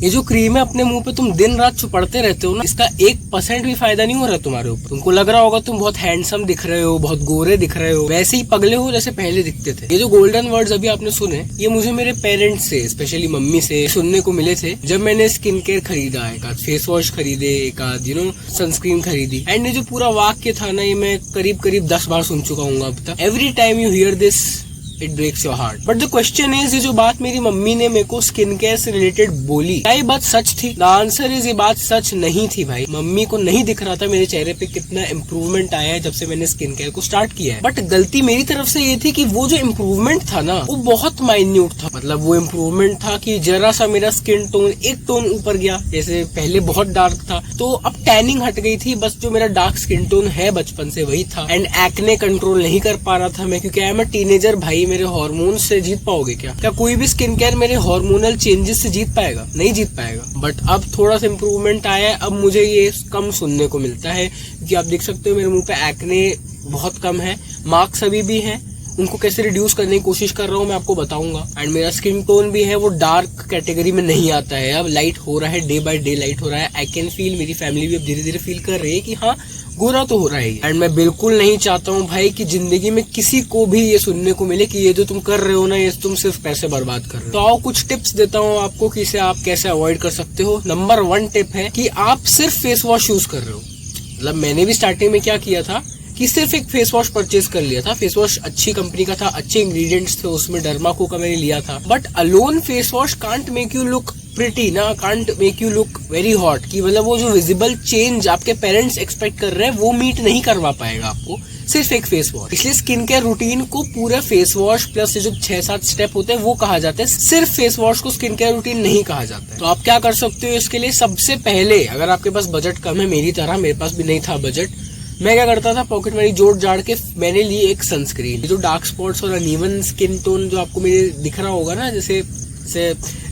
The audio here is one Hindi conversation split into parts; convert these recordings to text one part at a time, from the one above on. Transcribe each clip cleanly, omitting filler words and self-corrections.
ये जो क्रीम है अपने मुंह पे तुम दिन रात चुपड़ते रहते हो ना, इसका 1% भी फायदा नहीं हो रहा तुम्हारे ऊपर। तुमको लग रहा होगा तुम बहुत हैंडसम दिख रहे हो, बहुत गोरे दिख रहे हो, वैसे ही पगले हो जैसे पहले दिखते थे। ये जो गोल्डन वर्ड्स अभी आपने सुने, ये मुझे मेरे पेरेंट्स से, स्पेशली मम्मी से सुनने को मिले थे जब मैंने स्किन केयर खरीदा, एक आध फेस वॉश खरीदे, एक आध सनस्क्रीन खरीदी। एंड ये जो पूरा वाक्य था ना, ये मैं करीब 10 बार सुन चुका हूँ अब तक। Every time you hear this it breaks your heart. But the question is, ये जो बात मेरी मम्मी ने मेरे को स्किन केयर से रिलेटेड बोली, क्या ये बात सच थी? द आंसर इज, ये बात सच नहीं थी भाई। मम्मी को नहीं दिख रहा था मेरे चेहरे पे कितना इम्प्रूवमेंट आया है जब से मैंने स्किन केयर को स्टार्ट किया है। बट गलती मेरी तरफ से ये थी कि वो जो इम्प्रूवमेंट था ना, वो बहुत माइन्यूट था। मतलब वो इम्प्रूवमेंट था कि जरा सा मेरा स्किन टोन एक टोन ऊपर गया, जैसे पहले बहुत डार्क था तो अब टैनिंग हट गई थी, बस जो मेरा डार्क स्किन टोन है बचपन से वही था। एंड एक्ने कंट्रोल नहीं कर पा रहा था मैं, क्योंकि आई एम अ टीनेजर भाई। मेरे हार्मोन से जीत पाओगे क्या कोई भी स्किन केयर मेरे हार्मोनल चेंजेस से जीत पाएगा? नहीं जीत पाएगा। बट अब थोड़ा सा इम्प्रूवमेंट आया है, अब मुझे ये कम सुनने को मिलता है, क्योंकि आप देख सकते हो मेरे मुंह पे एक्ने बहुत कम है, मार्क्स अभी भी है, उनको कैसे रिड्यूस करने की कोशिश कर रहा हूँ मैं आपको बताऊंगा। एंड मेरा स्किन टोन भी है वो डार्क कैटेगरी में नहीं आता है, अब लाइट हो रहा है, डे बाय डे लाइट हो रहा है। आई कैन फील, मेरी फैमिली भी अब धीरे धीरे फील कर रही है कि हाँ गोरा तो हो रहा है। एंड मैं बिल्कुल नहीं चाहता हूँ भाई कि जिंदगी में किसी को भी ये सुनने को मिले कि ये जो तुम कर रहे हो ना, ये तुम सिर्फ पैसे बर्बाद कर रहे हो। तो आओ कुछ टिप्स देता हूँ आपको कि इसे आप कैसे अवॉइड कर सकते हो। नंबर 1 टिप है कि आप सिर्फ फेस वॉश यूज कर रहे हो। मतलब मैंने भी स्टार्टिंग में क्या किया था कि सिर्फ एक फेस वॉश परचेज कर लिया था। फेस वॉश अच्छी कंपनी का था, अच्छे इंग्रेडिएंट्स थे उसमें, डर्माको का मैंने लिया था। But alone face wash can't make you look pretty ना, can't make you look very hot, कि मतलब वो जो विजिबल चेंज आपके पेरेंट्स एक्सपेक्ट कर रहे हैं वो मीट नहीं करवा पाएगा आपको सिर्फ एक फेस वॉश। इसलिए स्किन केयर रूटीन को पूरा फेस वॉश प्लस ये जो 6-7 स्टेप होते हैं वो कहा जाता है। सिर्फ फेस वॉश को स्किन केयर रूटीन नहीं कहा जाता है। तो आप क्या कर सकते हो इसके लिए? सबसे पहले, अगर आपके पास बजट कम है मेरी तरह, मेरे पास भी नहीं था बजट, मैं क्या करता था, पॉकेट मनी जोड़ जाड़ के मैंने ली एक सनस्क्रीन। जो डार्क स्पॉट्स और अनइवन स्किन टोन जो आपको मेरे दिख रहा होगा ना, जैसे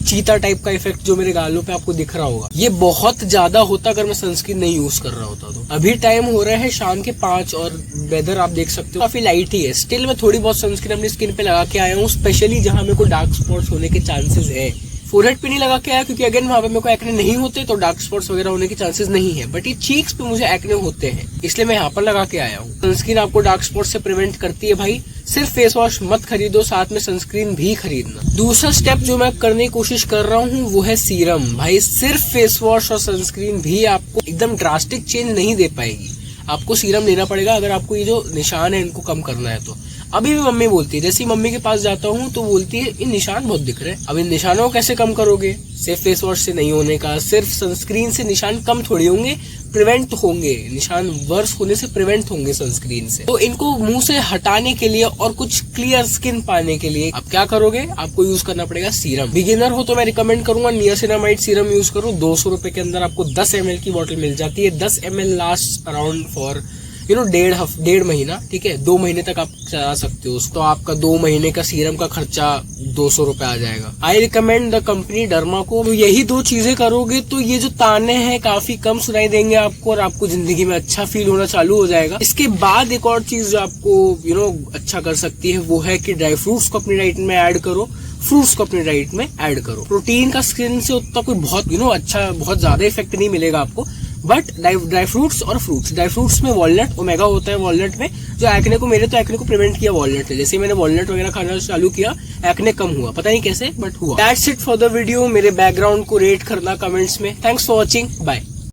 चीता टाइप का इफेक्ट जो मेरे गालों पे आपको दिख रहा होगा, ये बहुत ज्यादा होता अगर मैं सनस्क्रीन नहीं यूज कर रहा होता तो। अभी टाइम हो रहा है शाम के 5 और वेदर आप देख सकते हो काफी लाइट ही है। स्टिल मैं थोड़ी बहुत सनस्क्रीन अपनी स्किन पे लगा के आया हूँ, स्पेशली जहाँ मेरे को डार्क स्पॉट्स होने के चांसेस है। फोरहेड पे नहीं लगा के आया क्योंकि अगेन वहां पे मेरे को एक्ने नहीं होते, तो डार्क स्पॉट्स वगैरह होने के चांसेस नहीं है। बट ये चीक्स पे मुझे एक्ने होते हैं, इसलिए मैं यहाँ पर लगा के आया हूँ। सनस्क्रीन आपको डार्क स्पॉट से प्रिवेंट करती है भाई। सिर्फ फेस वॉश मत खरीदो, साथ में सनस्क्रीन भी खरीदना। दूसरा स्टेप जो मैं करने की कोशिश कर रहा हूँ वो है सीरम। भाई सिर्फ फेस वॉश और सनस्क्रीन भी आपको एकदम ड्रास्टिक चेंज नहीं दे पाएगी, आपको सीरम लेना पड़ेगा अगर आपको ये जो निशान है इनको कम करना है तो। अभी भी मम्मी बोलती है, जैसे ही मम्मी के पास जाता हूँ तो बोलती है इन निशान बहुत दिख रहे हैं। अब इन निशानों को कैसे कम करोगे? सिर्फ फेस वॉश से नहीं होने का, सिर्फ सनस्क्रीन से निशान कम थोड़ी होंगे, प्रिवेंट होंगे। निशान वर्स होने से प्रिवेंट होंगे सनस्क्रीन से। तो इनको मुंह से हटाने के लिए और कुछ क्लियर स्किन पाने के लिए आप क्या करोगे? आपको यूज करना पड़ेगा सीरम। बिगिनर हो तो मैं रिकमेंड करूंगा नियासिनामाइड सीरम यूज करो। 200 रुपए के अंदर आपको 10 ml की बोतल मिल जाती है। 10 ml लास्ट अराउंड फॉर 1.5 महीना, ठीक है, 2 महीने तक आप चला सकते हो उसको। तो आपका 2 महीने का सीरम का खर्चा 200 रुपए आ जाएगा। I recommend the company Dermaco. तो यही 2 चीजें करोगे तो ये जो ताने हैं काफी कम सुनाई देंगे आपको और आपको जिंदगी में अच्छा फील होना चालू हो जाएगा। इसके बाद एक और चीज जो आपको अच्छा कर सकती है वो है कि ड्राई फ्रूट्स को अपनी डाइट में ऐड करो, फ्रूट्स को अपनी डाइट में ऐड करो। प्रोटीन का स्किन से उतना कोई बहुत अच्छा बहुत ज्यादा इफेक्ट नहीं मिलेगा आपको, बट ड्राई फ्रूट्स और फ्रूट्स, ड्राई फ्रूट्स में वॉलनट ओमेगा होता है। वॉलनट में जो एक्ने को, मेरे तो एक्ने को प्रिवेंट किया वॉलनट है। जैसे मैंने वॉलनट वगैरह खाना चालू किया, एक्ने कम हुआ, पता नहीं कैसे बट हुआ। That's it for the video. मेरे बैकग्राउंड को रेट करना कमेंट्स में। Thanks for watching, bye.